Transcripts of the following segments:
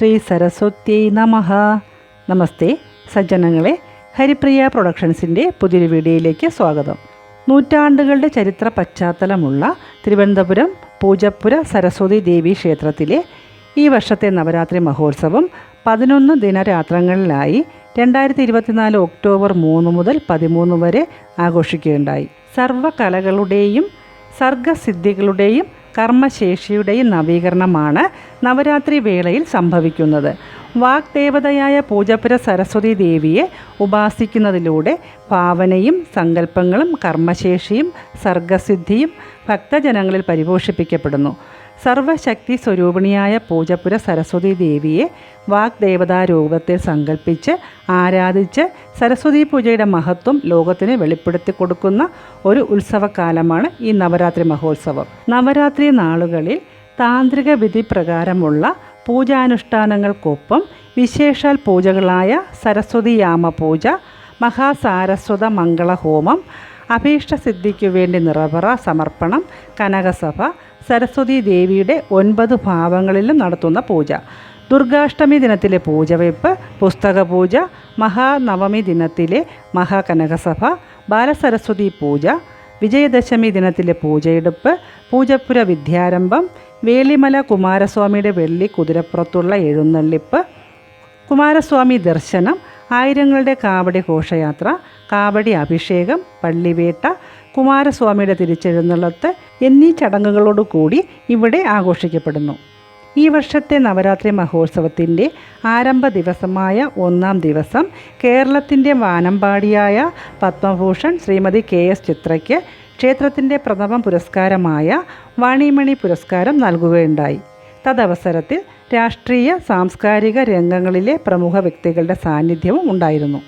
ശ്രീ സരസ്വത്യൈ നമഃ. നമസ്തേ സജ്ജനങ്ങളെ, ഹരിപ്രിയ പ്രൊഡക്ഷൻസിൻ്റെ പുതിയൊരു വീഡിയോയിലേക്ക് സ്വാഗതം. നൂറ്റാണ്ടുകളുടെ ചരിത്ര പശ്ചാത്തലമുള്ള തിരുവനന്തപുരം പൂജപ്പുര സരസ്വതി ദേവി ക്ഷേത്രത്തിലെ ഈ വർഷത്തെ നവരാത്രി മഹോത്സവം 11 ദിനരാത്രങ്ങളിലായി 2024 ഒക്ടോബർ 3 മുതൽ 13 വരെ ആഘോഷിക്കുകയുണ്ടായി. സർവ്വകലകളുടെയും സർഗസിദ്ധികളുടെയും കർമ്മശേഷിയുടെയും നവീകരണമാണ് നവരാത്രി വേളയിൽ സംഭവിക്കുന്നത്. വാഗ്ദേവതയായ പൂജപ്പുര സരസ്വതി ദേവിയെ ഉപാസിക്കുന്നതിലൂടെ ഭാവനയും സങ്കല്പങ്ങളും കർമ്മശേഷിയും സർഗസിദ്ധിയും ഭക്തജനങ്ങളിൽ പരിപോഷിപ്പിക്കപ്പെടുന്നു. സർവശക്തി സ്വരൂപിണിയായ പൂജപ്പുര സരസ്വതി ദേവിയെ വാഗ്ദേവതാരൂപത്തിൽ സങ്കല്പിച്ച് ആരാധിച്ച് സരസ്വതി പൂജയുടെ മഹത്വം ലോകത്തിന് വെളിപ്പെടുത്തി കൊടുക്കുന്ന ഒരു ഉത്സവകാലമാണ് ഈ നവരാത്രി മഹോത്സവം. നവരാത്രി നാളുകളിൽ താന്ത്രിക വിധി പ്രകാരമുള്ള പൂജാനുഷ്ഠാനങ്ങൾക്കൊപ്പം വിശേഷാൽ പൂജകളായ സരസ്വതി യാമ പൂജ, മഹാസാരസ്വത മംഗളഹോമം, അഭീഷ്ടസിദ്ധിക്കു വേണ്ടി നിറപറ സമർപ്പണം, കനകസഭ, സരസ്വതി ദേവിയുടെ 9 ഭാവങ്ങളിലും നടത്തുന്ന പൂജ, ദുർഗാഷ്ടമി ദിനത്തിലെ പൂജവയ്പ്പ്, പുസ്തകപൂജ, മഹാനവമി ദിനത്തിലെ മഹാകനകസഭ, ബാലസരസ്വതി പൂജ, വിജയദശമി ദിനത്തിലെ പൂജയെടുപ്പ്, പൂജപ്പുര വിദ്യാരംഭം, വേളിമല കുമാരസ്വാമിയുടെ വെള്ളി കുതിരപ്പുറത്തുള്ള എഴുന്നള്ളിപ്പ്, കുമാരസ്വാമി ദർശനം, ആയിരങ്ങളുടെ കാവടി ഘോഷയാത്ര, കാവടി അഭിഷേകം, പള്ളിവേട്ട, കുമാരസ്വാമിയുടെ തിരിച്ചെഴുന്നള്ളത്ത് എന്നീ ചടങ്ങുകളോടുകൂടി ഇവിടെ ആഘോഷിക്കപ്പെടുന്നു. ഈ വർഷത്തെ നവരാത്രി മഹോത്സവത്തിൻ്റെ ആരംഭ ദിവസമായ 1-ാം ദിവസം കേരളത്തിൻ്റെ വാനമ്പാടിയായ പത്മഭൂഷൺ ശ്രീമതി KS ചിത്രയ്ക്ക് ക്ഷേത്രത്തിൻ്റെ പ്രഥമ പുരസ്കാരമായ വാണിമണി പുരസ്കാരം നൽകുകയുണ്ടായി. തദവസരത്തിൽ രാഷ്ട്രീയ സാംസ്കാരിക രംഗങ്ങളിലെ പ്രമുഖ വ്യക്തികളുടെ സാന്നിധ്യവും ഉണ്ടായിരുന്നു.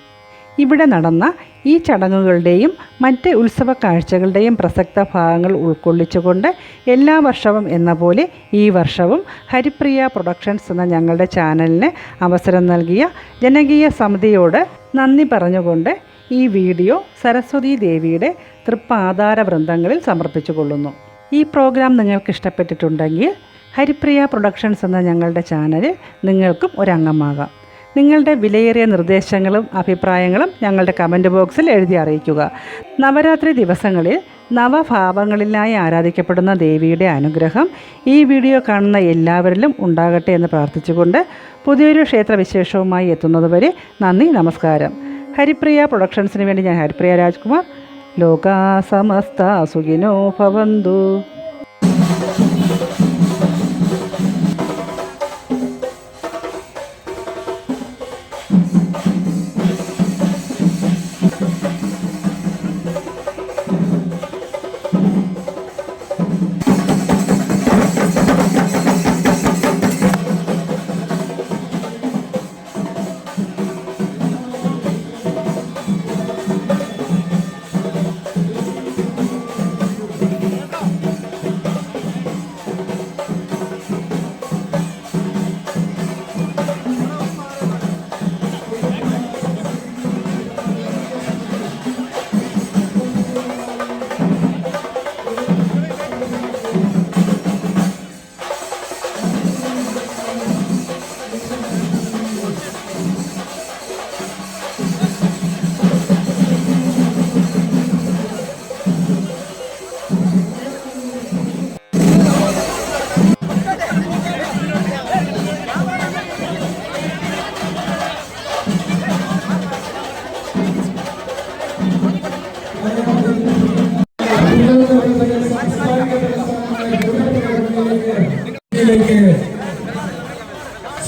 ഇവിടെ നടന്ന ഈ ചടങ്ങുകളുടെയും മറ്റ് ഉത്സവ കാഴ്ചകളുടെയും പ്രസക്ത ഭാഗങ്ങൾ ഉൾക്കൊള്ളിച്ചുകൊണ്ട് എല്ലാ വർഷവും എന്ന പോലെ ഈ വർഷവും ഹരിപ്രിയ പ്രൊഡക്ഷൻസ് എന്ന ഞങ്ങളുടെ ചാനലിന് അവസരം നൽകിയ ജനകീയ സമിതിയോട് നന്ദി പറഞ്ഞുകൊണ്ട് ഈ വീഡിയോ സരസ്വതി ദേവിയുടെ തൃപ്പാദാര വൃന്ദങ്ങളിൽ സമർപ്പിച്ചുകൊള്ളുന്നു. ഈ പ്രോഗ്രാം നിങ്ങൾക്ക് ഇഷ്ടപ്പെട്ടിട്ടുണ്ടെങ്കിൽ ഹരിപ്രിയ പ്രൊഡക്ഷൻസ് എന്ന ഞങ്ങളുടെ ചാനലിൽ നിങ്ങൾക്കും ഒരംഗമാകാം. നിങ്ങളുടെ വിലയേറിയ നിർദ്ദേശങ്ങളും അഭിപ്രായങ്ങളും ഞങ്ങളുടെ കമൻറ്റ് ബോക്സിൽ എഴുതി അറിയിക്കുക. നവരാത്രി ദിവസങ്ങളിൽ നവഭാവങ്ങളിലായി ആരാധിക്കപ്പെടുന്ന ദേവിയുടെ അനുഗ്രഹം ഈ വീഡിയോ കാണുന്ന എല്ലാവരിലും ഉണ്ടാകട്ടെ എന്ന് പ്രാർത്ഥിച്ചുകൊണ്ട് പുതിയൊരു ക്ഷേത്രവിശേഷവുമായി എത്തുന്നതുവരെ നന്ദി, നമസ്കാരം. ഹരിപ്രിയ പ്രൊഡക്ഷൻസിന് വേണ്ടി ഞാൻ ഹരിപ്രിയ രാജ്കുമാർ. ലോകാ സമസ്ത സുഖിനോ ഭവന്തു.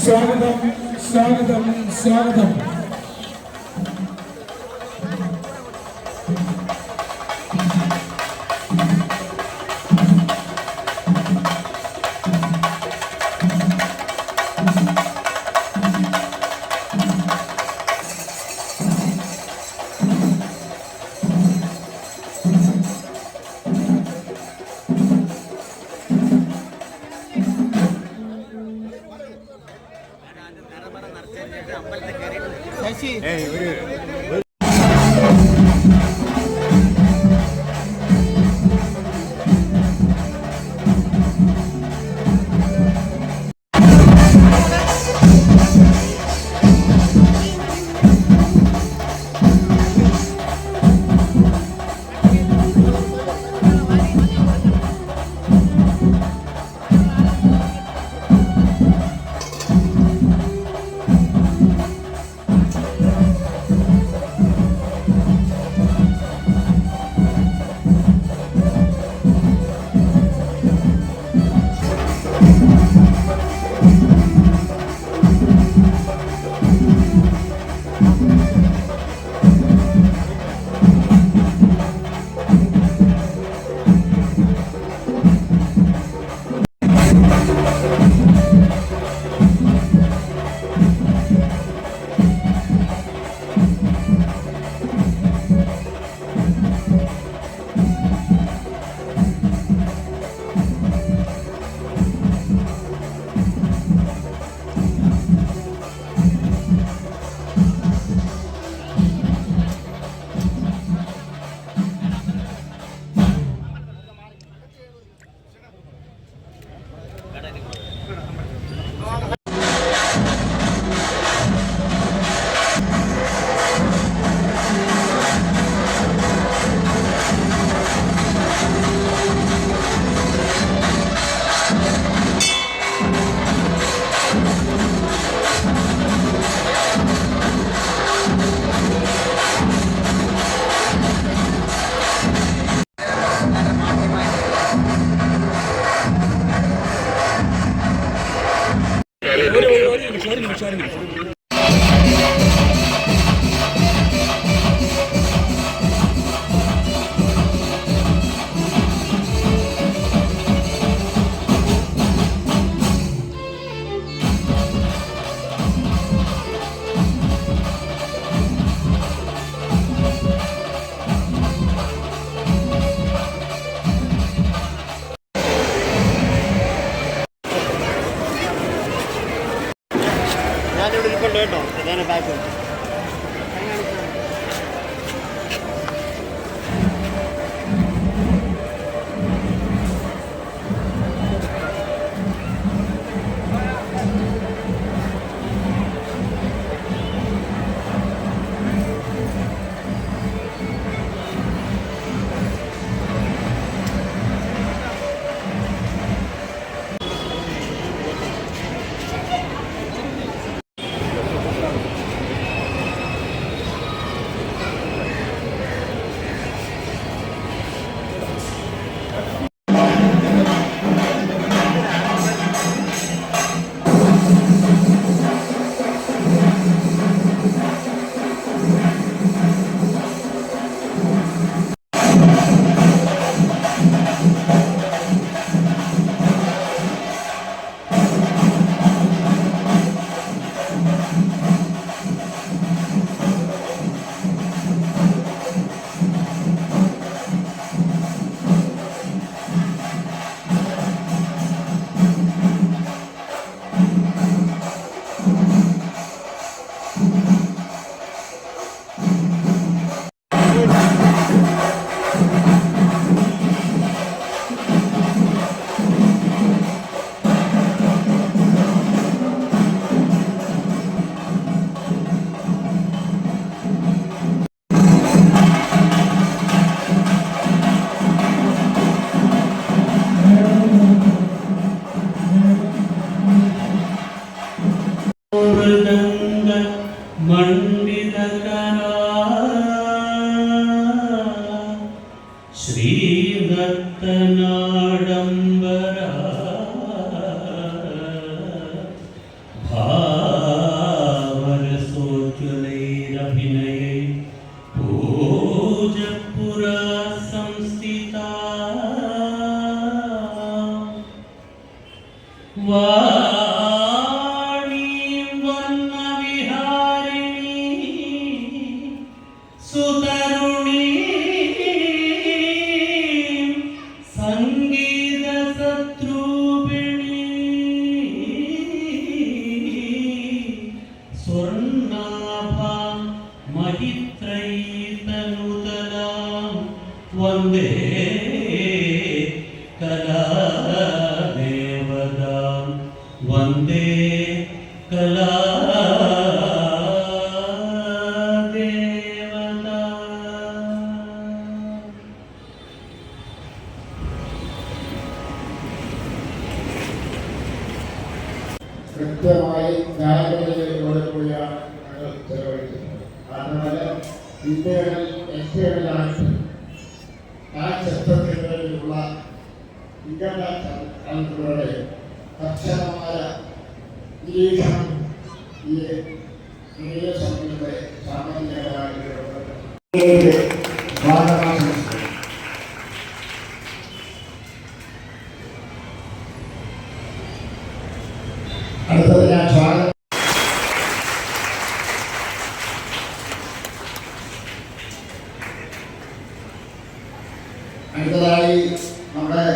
സ്വാഗതം സ്വാഗതം സ്വാഗതം. महित्रैतनुतलां वन्दे कलादेवतां वन्दे കൃത്യമായി ജാഗ്രതയോടെ കൂടിയാണ് ഞങ്ങൾ ചെലവഴിക്കുന്നത്. മാത്രമല്ല ഇന്ത്യകളിൽ എക്സ്റ്റേണലായിട്ട് ആ ചട്ടത്തിലുള്ള വികല തന്ത്രങ്ങളുടെ കർശനമായ നിരീക്ഷണം ഈ പുതിയ സമിതിയുടെ സാമാന്യമായിട്ട് അടുത്തത് ഞാൻ സ്വാഗതം അടുത്തതായി നമ്മുടെ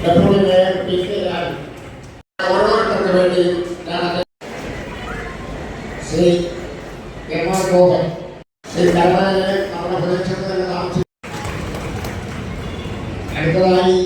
deputy mayor P K Raju ഓരോരുത്തർക്ക് വേണ്ടി ശ്രീ എം ആർ ഗോപൻ ശ്രീ കർണാടകയിലെ നമ്മുടെ പ്രദേശത്ത് തന്നെ താമസിച്ചു. അടുത്തതായി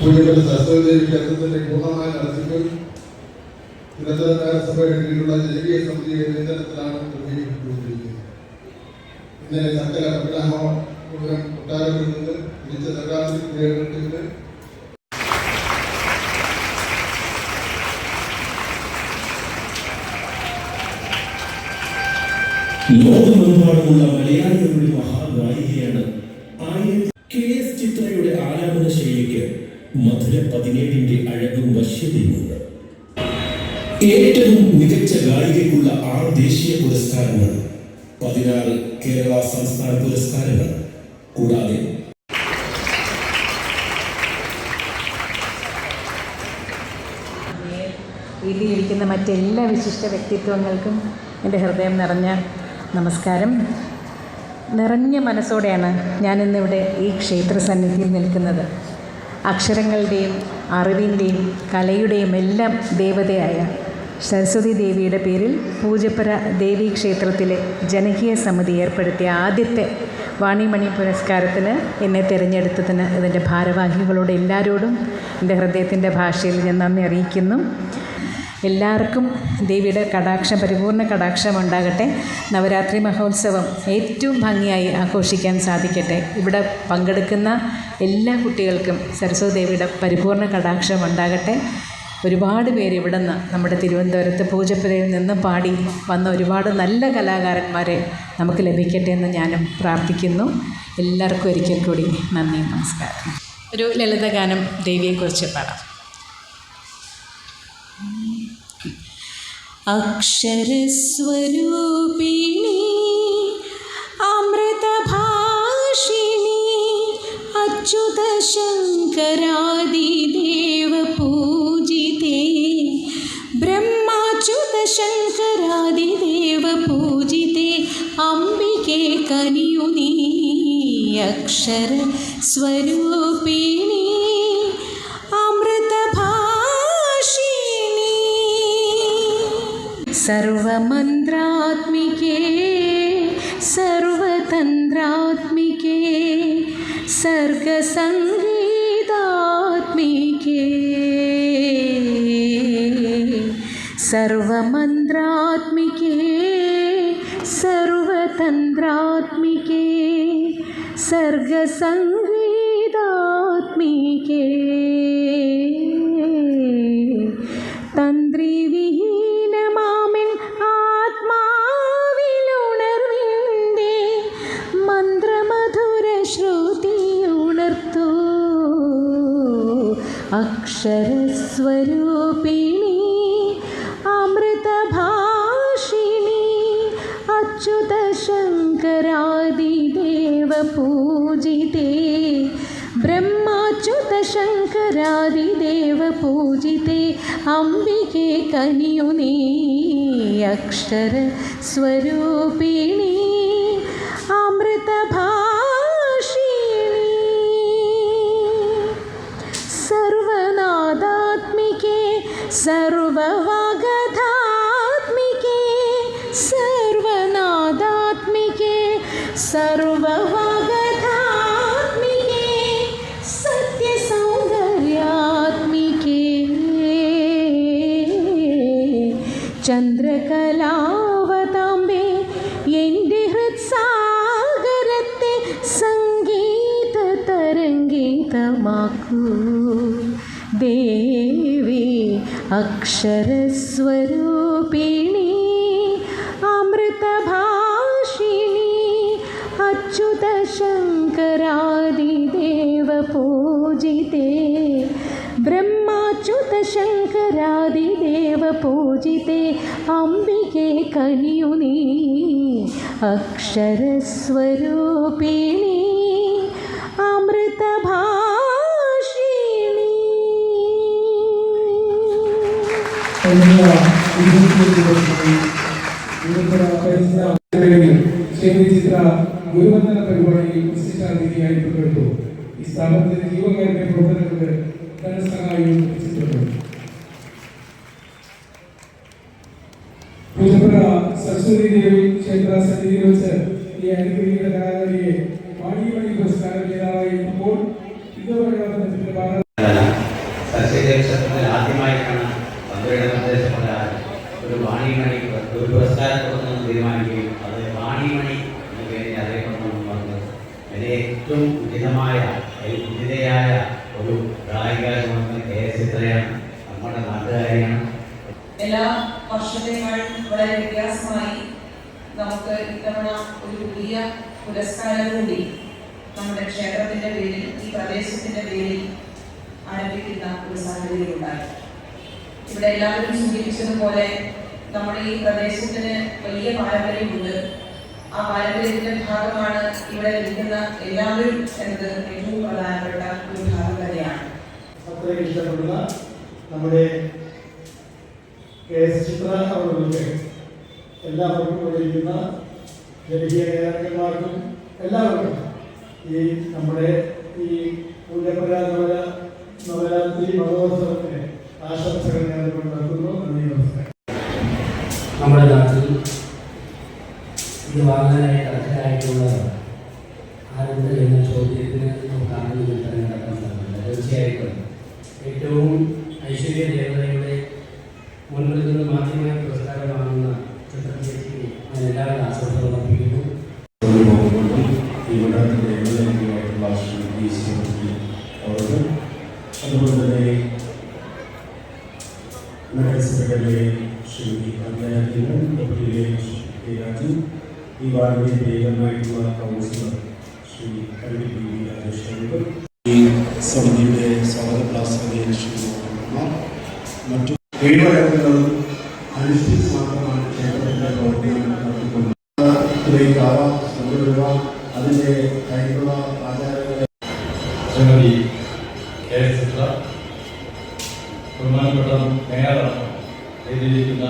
പൂജയുടെ സരസ്വതി ക്ഷേത്രത്തിന്റെ പൂർണ്ണമായ നടത്തിപ്പ് നിരന്തര നഗരസഭയുടെ കീഴിലുള്ള ജനകീയ സമിതിയുടെ നിയന്ത്രണത്തിലാണ് നിർവഹിക്കപ്പെട്ടുകൊണ്ടിരിക്കുന്നത്. ഇന്നലെ സകല വിഗ്രഹം മുഴുവൻ കൊട്ടാരത്തിൽ നിന്ന് തിരിച്ച സർക്കാരിൽ നേരിട്ടിട്ട് ലോകമെമ്പാടുമുള്ള മലയാളികളുടെ മഹാഗായികയാണ് KS ചിത്രയുടെ ആലാപന ശൈലിക്ക് മധുര 17ന്റെ അഴകും വശ്യതയുമുണ്ട്. ഏറ്റവും മികച്ച ഗായികയ്ക്കുള്ള 6 ദേശീയ പുരസ്കാരങ്ങൾ, 16 കേരള സംസ്ഥാന പുരസ്കാരങ്ങൾ, കൂടാതെ ഇതിലിരിക്കുന്ന മറ്റെല്ലാ വിശിഷ്ട വ്യക്തിത്വങ്ങൾക്കും എൻ്റെ ഹൃദയം നിറഞ്ഞ നമസ്കാരം. നിറഞ്ഞ മനസ്സോടെയാണ് ഞാനിന്നിവിടെ ഈ ക്ഷേത്ര സന്നിധിയിൽ നിൽക്കുന്നത്. അക്ഷരങ്ങളുടെയും അറിവിൻ്റെയും കലയുടെയും എല്ലാം ദേവതയായ സരസ്വതി ദേവിയുടെ പേരിൽ പൂജപ്പുര ദേവീ ക്ഷേത്രത്തിലെ ജനകീയ സമിതി ഏർപ്പെടുത്തിയ ആദ്യത്തെ വാണിമണി പുരസ്കാരത്തിന് എന്നെ തിരഞ്ഞെടുത്തതിന് ഇതിൻ്റെ ഭാരവാഹികളോട് എല്ലാവരോടും എൻ്റെ ഹൃദയത്തിൻ്റെ ഭാഷയിൽ ഞാൻ നന്ദി അറിയിക്കുന്നു. എല്ലാവർക്കും ദേവിയുടെ കടാക്ഷം, പരിപൂർണ കടാക്ഷം ഉണ്ടാകട്ടെ. നവരാത്രി മഹോത്സവം ഏറ്റവും ഭംഗിയായി ആഘോഷിക്കാൻ സാധിക്കട്ടെ. ഇവിടെ പങ്കെടുക്കുന്ന എല്ലാ കുട്ടികൾക്കും സരസ്വതി ദേവിയുടെ പരിപൂർണ കടാക്ഷം ഉണ്ടാകട്ടെ. ഒരുപാട് പേര് ഇവിടെ നിന്ന് നമ്മുടെ തിരുവനന്തപുരത്ത് പൂജപ്പുരയിൽ നിന്ന് പാടി വന്ന ഒരുപാട് നല്ല കലാകാരന്മാരെ നമുക്ക് ലഭിക്കട്ടെ എന്ന് ഞാനും പ്രാർത്ഥിക്കുന്നു. എല്ലാവർക്കും ഒരിക്കൽ കൂടി നന്ദി, നമസ്കാരം. ഒരു ലളിതഗാനം ദേവിയെക്കുറിച്ച് പാടാം. അക്ഷരസ്വരൂപിണി അമൃതഭാഷിണി അച്യുത ശങ്കരാദിദേവ പൂജിതേ ബ്രഹ്മാച്യുത ശങ്കരാദിദേവ പൂജിതേ അംബികേ കനിയുനീ അക്ഷരസ്വരൂപിണി സർവമന്ത്രാത്മികേ സർവതന്ത്രാത്മികേ സർഗസംഗീതാത്മികേ സർവമന്ത്രാത്മികേ സർവ തന്ത്രാത്മികേ സർഗസംഗീതാത്മികേ തന്ത്രിവിഹീനമാമിൻ ആത്മാവിലുണർവിൻ്റെ മന്ത്രമധുര ശ്രുതിയുണർത്തു അക്ഷരസ്വരൂപിണി അമൃതഭാഷിണി അച്യുത ശങ്കരാദിദേവ പൂജിതേ ബ്രഹ്മാച്യുത ശങ്കരാദിദേവ പൂജിതേ അംബികേ കനിയു നീ അക്ഷര സ്വരൂപിണി അമൃതഭാഷിണി സർവനാദാത്മികേ സർവവാഗധാത്മികേ സർവനാദാത്മികേ സർവവാഗധാത്മികേ സത്യസൗന്ദര്യാത്മികേ ചന്ദ്രകലാവതാംബേ എൻ്റെ ഹൃത്സാഗരത്തെ സംഗീത തരംഗീതമാക്കൂ ദേവി അക്ഷരസ്വരൂപിണി അമൃതഭാഷിണി അച്യുത ശങ്കരാദിദേവ പൂജിതേ ബ്രഹ്മാച്യുത ശങ്കരാദിദേവ പൂജിതേ അംബികേ കനിയു നീ അക്ഷരസ്വരൂപിണി അമൃതഭാഷിണി. ചിത്ര ഗുരുവന്ദന പരിപാടിയിൽ വിശിഷ്ടാതിഥിയായി പങ്കെടുത്തു. ഈ സ്ഥാപനത്തിന്റെ ജീവകാരുണ്യ പ്രവർത്തനങ്ങൾക്ക് ധനസഹായവും എത്തിച്ചിട്ടുണ്ട്. പൂജപ്പുര സരസ്വതി ദേവി ക്ഷേത്ര സന്നിധിയിൽ വെച്ച് ഈ അനുഗ്രഹീത കലാകാരിയെ വാണിമണി പുരസ്കാര ജേതാവായി ഇപ്പോൾ സസ്യക്ഷേത്രത്തിൽ ആദ്യമായിട്ടാണ് തന്ത്രിയുടെ നിർദ്ദേശപ്രകാരം ഒരു വാണിമണി ഒരു പുരസ്കാരം കൊടുക്കുന്നത് തീരുമാനിക്കുകയും അത് വാണിമണി എന്ന പേരിൽ അറിയപ്പെടണമെന്ന് പറഞ്ഞത് അതിലെ ഏറ്റവും ഉചിതയായ ഒരു ഗായിക KS ചിത്രയാണ്. നമ്മുടെ നാട്ടുകാരിയാണ്. എല്ലാ വർഷത്തെക്കാളും വളരെ വ്യത്യാസമായി നമുക്ക് ഇത്തവണ ഒരു പുതിയ പുരസ്കാരം കൂടി നമ്മുടെ ക്ഷേത്രത്തിൻ്റെ പേരിൽ ഈ പ്രദേശത്തിൻ്റെ പേരിൽ ആരംഭിക്കുന്ന ഒരു സാഹചര്യമുണ്ടായി. ഇവിടെ എല്ലാവരും സൂചിപ്പിച്ചതുപോലെ നമ്മുടെ ഈ പ്രദേശത്തിന് വലിയ പാരമ്പര്യമുണ്ട്. ആ പാരമ്പര്യത്തിൻ്റെ ഭാഗമാണ് ഇവിടെ നിൽക്കുന്ന എല്ലാവരും എന്നത് ഏറ്റവും പ്രധാനപ്പെട്ട ഒരു ഭാഗം തന്നെയാണ്. അത്രയും ഇഷ്ടപ്പെടുന്ന നമ്മുടെ KS ചിത്ര അവർക്ക് എല്ലാവർക്കും ഉപയോഗിക്കുന്ന ജനകീയ നേതാക്കന്മാർക്കും എല്ലാവർക്കും ഈ നമ്മുടെ ഈ പൂജപ്പുര നവരാത്രി മഹോത്സവത്തിന് ആശംസകൾ നേർന്നുകൊണ്ട് നടത്തുന്നു. നന്ദി, നമസ്കാരം. നമ്മുടെ നാട്ടിൽ ഇത് വാങ്ങാനായിട്ട് അർഹരായിട്ടുള്ളവർ ആരുണ്ട് എന്ന ചോദ്യത്തിന് നമുക്ക് ആദ്യം ഉത്തരം കണ്ടെത്താൻ സാധിക്കില്ല. തീർച്ചയായിട്ടും ഏറ്റവും ഐശ്വര്യ ദേവതയുടെ മുൻപിൽ നിന്ന് മാധ്യമമായ പുരസ്കാരം വാങ്ങുന്ന ചിത്രത്തിലേക്ക് ഞാൻ എല്ലാവരും ആശംസകൾ അർപ്പിക്കുന്നു. അതുപോലെ തന്നെ മെഡിക്കൽ സെക്രട്ടറി ശ്രീ രാജു, ഈ വാർഡിന്റെ പ്രിയമായിട്ടുള്ള കൗൺസിലർ ശ്രീ രാജേഷ്, ഈ സമിതിയുടെ സ്വാഗത ക്ലാസ് ശ്രീ മറ്റു കീഴ്വഴക്കങ്ങളും അനുഷ്ഠിച്ച് മാത്രമാണ് ക്ഷേത്രത്തിൻ്റെ പ്രവർത്തനം നടത്തിക്കൊണ്ടിരിക്കുന്നത്. അതിൻ്റെ കൈക്കുള്ള ആചാരങ്ങളെ ശ്രീമതി KS ചിത്ര, ബഹുമാനപ്പെട്ട മേയറടക്കം എഴുതിയിരിക്കുന്ന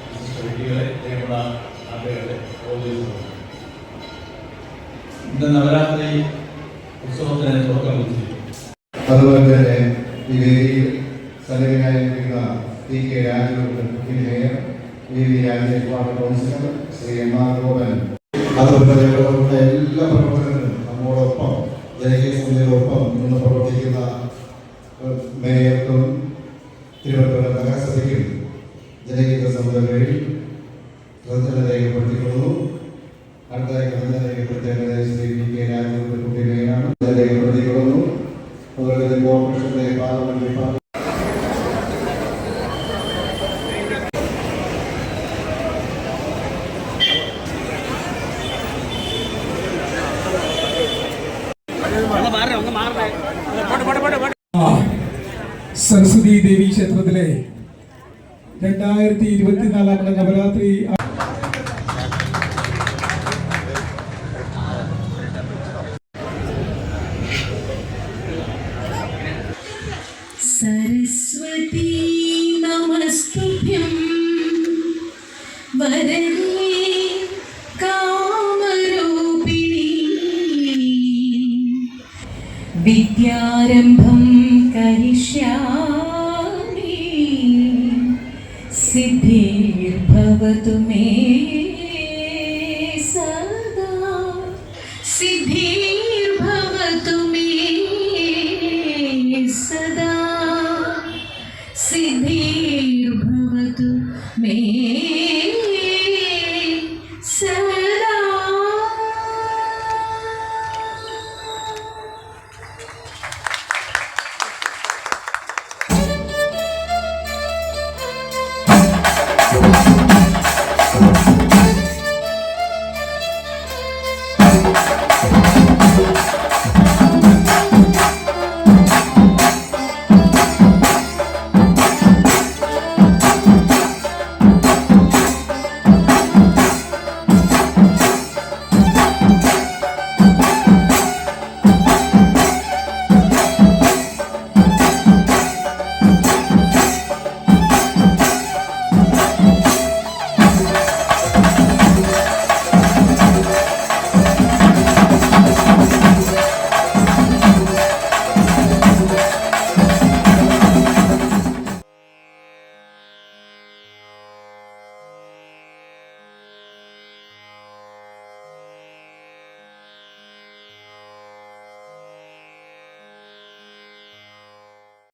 വിശിഷ്ട വ്യക്തികളെ, പ്രിയപ്പെട്ട നാട്ടുകാരെ, ഇന്ന് നവരാത്രി ഉത്സവത്തിന് തുടക്കം കുറിച്ചിരിക്കും. അതുപോലെ തന്നെ ഈ വേദിയിൽ സന്നിധിയായിരിക്കുന്ന TK Raju, mayor, VV Rajesh, ward councillor Shri MR Gopan, അതുപോലെ എല്ലാ പ്രവർത്തകരും നമ്മോടൊപ്പം ജനകീയ സമിതിയോടൊപ്പം നിന്ന് പ്രവർത്തിക്കുന്ന മേയർക്കും തിരുവനന്തപുരം നഗരസഭയ്ക്കും ജനകീയ സമിതികളിൽ ശ്രദ്ധ രേഖപ്പെടുത്തിക്കൊള്ളുന്നു. അടുത്ത സരസ്വതി ദേവി ക്ഷേത്രത്തിലെ 2024 നവരാത്രി സരസ്വതി നമസ്തുഭ്യം വരദേ കാമരൂപിണി വിദ്യാരംഭം കരിഷ്യാമി സിദ്ധിർഭവതു മേ സദാ സിദ്ധി